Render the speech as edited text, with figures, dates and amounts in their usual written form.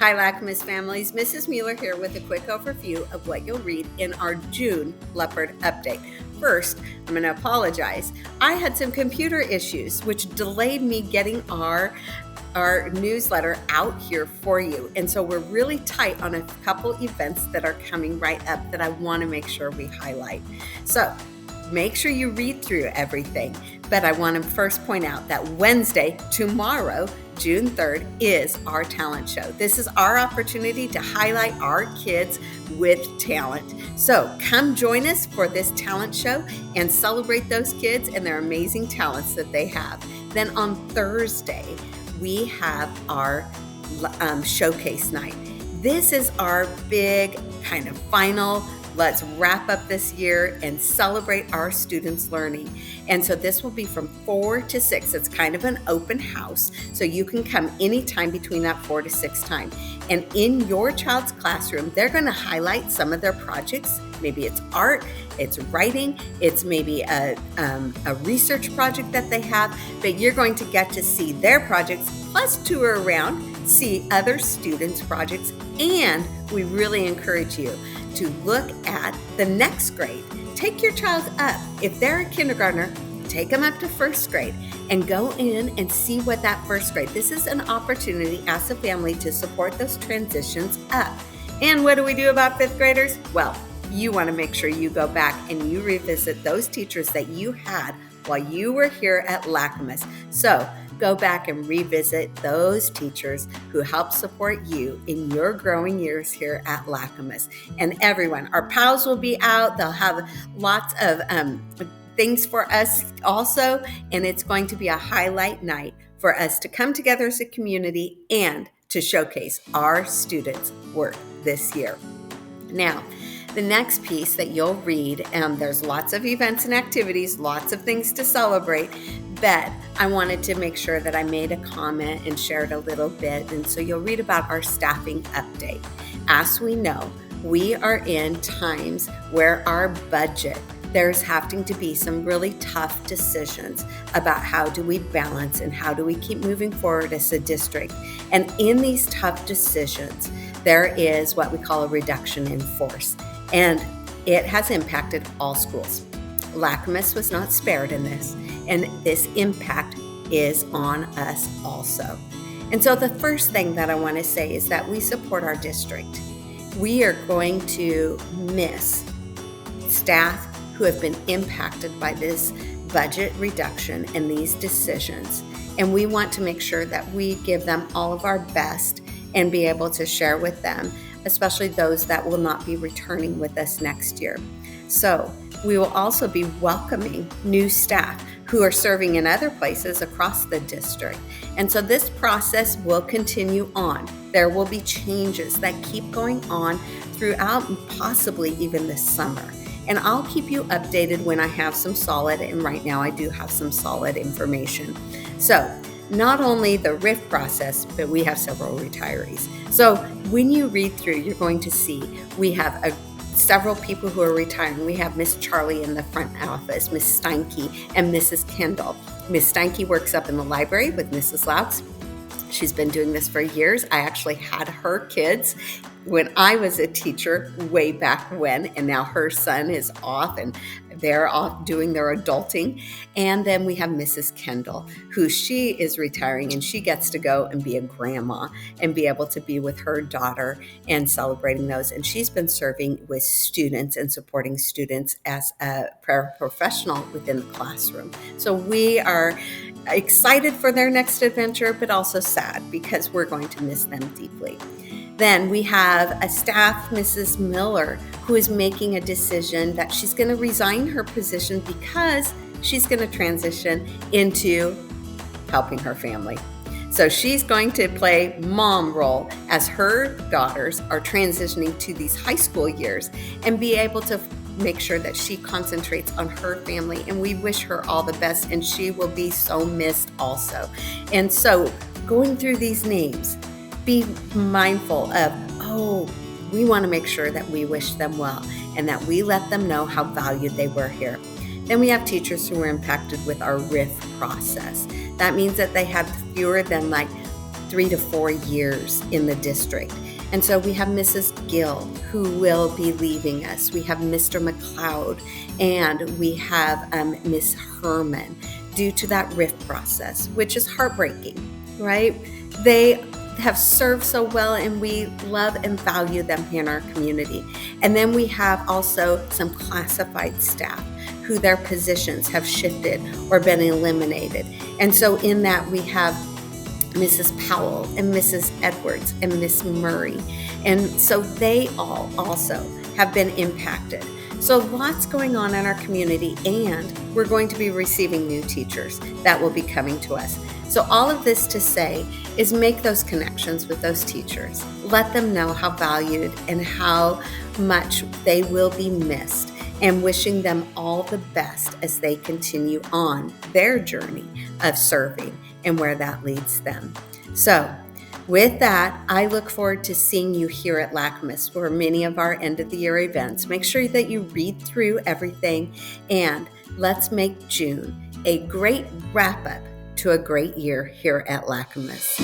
Hi, Lacamas families. Mrs. Mueller here with a quick overview of what you'll read in our June Leopard update. First, I'm going to apologize. I had some computer issues which delayed me getting our newsletter out here for you. And so we're really tight on a couple events that are coming right up that I want to make sure we highlight. So make sure you read through everything. But I want to first point out that Wednesday, tomorrow, June 3rd, is our talent show. This is our opportunity to highlight our kids with talent. So come join us for this talent show and celebrate those kids and their amazing talents that they have. Then on Thursday, we have our showcase night. This is our big kind of final, let's wrap up this year and celebrate our students' learning. And so this will be from 4 to 6. It's kind of an open house, so you can come anytime between that 4 to 6 time. And in your child's classroom, they're going to highlight some of their projects. Maybe it's art, it's writing, it's maybe a research project that they have, but you're going to get to see their projects, plus tour around, see other students' projects, and we really encourage you to look at the next grade. Take your child up. If they're a kindergartner, take them up to first grade and go in and see what that first grade. This is an opportunity as a family to support those transitions up. And what do we do about fifth graders? Well, you want to make sure you go back and you revisit those teachers that you had while you were here at Lacamas. So go back and revisit those teachers who helped support you in your growing years here at Lacamas. And everyone, our pals will be out. They'll have lots of things for us also. And it's going to be a highlight night for us to come together as a community and to showcase our students' work this year. Now, the next piece that you'll read, there's lots of events and activities, lots of things to celebrate, but I wanted to make sure that I made a comment and shared a little bit. And so you'll read about our staffing update. As we know, we are in times where our budget, there's having to be some really tough decisions about how do we balance and how do we keep moving forward as a district. And in these tough decisions, there is what we call a reduction in force. And it has impacted all schools. Lacamas was not spared in this, and this impact is on us also. And so the first thing that I want to say is that we support our district. We are going to miss staff who have been impacted by this budget reduction and these decisions. And we want to make sure that we give them all of our best and be able to share with them, especially those that will not be returning with us next year. So we will also be welcoming new staff who are serving in other places across the district. And so this process will continue on. There will be changes that keep going on throughout possibly even this summer. And I'll keep you updated when I have some solid, and right now I do have some solid information. So not only the RIF process, but we have several retirees. So when you read through, you're going to see we have several people who are retiring. We have Miss Charlie in the front office, Miss Steinke, and Mrs. Kendall. Miss Steinke works up in the library with Mrs. Laux. She's been doing this for years. I actually had her kids when I was a teacher way back when, and now her son is off and they're off doing their adulting. And then we have Mrs. Kendall, who she is retiring, and she gets to go and be a grandma and be able to be with her daughter and celebrating those. And she's been serving with students and supporting students as a professional within the classroom. So we are excited for their next adventure, but also sad because we're going to miss them deeply. Then we have a staff, Mrs. Miller, who is making a decision that she's going to resign her position because she's going to transition into helping her family. So she's going to play mom role as her daughters are transitioning to these high school years and be able to make sure that she concentrates on her family. And we wish her all the best, and she will be so missed also. And so going through these names, be mindful of, we want to make sure that we wish them well and that we let them know how valued they were here. Then we have teachers who were impacted with our RIF process. That means that they had fewer than 3 to 4 years in the district. And so we have Mrs. Gill, who will be leaving us. We have Mr. McLeod, and we have Miss Herman, due to that RIF process, which is heartbreaking, right? They have served so well, and we love and value them in our community. And then we have also some classified staff who their positions have shifted or been eliminated. And so in that we have Mrs. Powell and Mrs. Edwards and Miss Murray. And so they all also have been impacted. So lots going on in our community, and we're going to be receiving new teachers that will be coming to us. So all of this to say is make those connections with those teachers. Let them know how valued and how much they will be missed, and wishing them all the best as they continue on their journey of serving and where that leads them. So with that, I look forward to seeing you here at LACMAS for many of our end of the year events. Make sure that you read through everything, and let's make June a great wrap up to a great year here at LACMAS.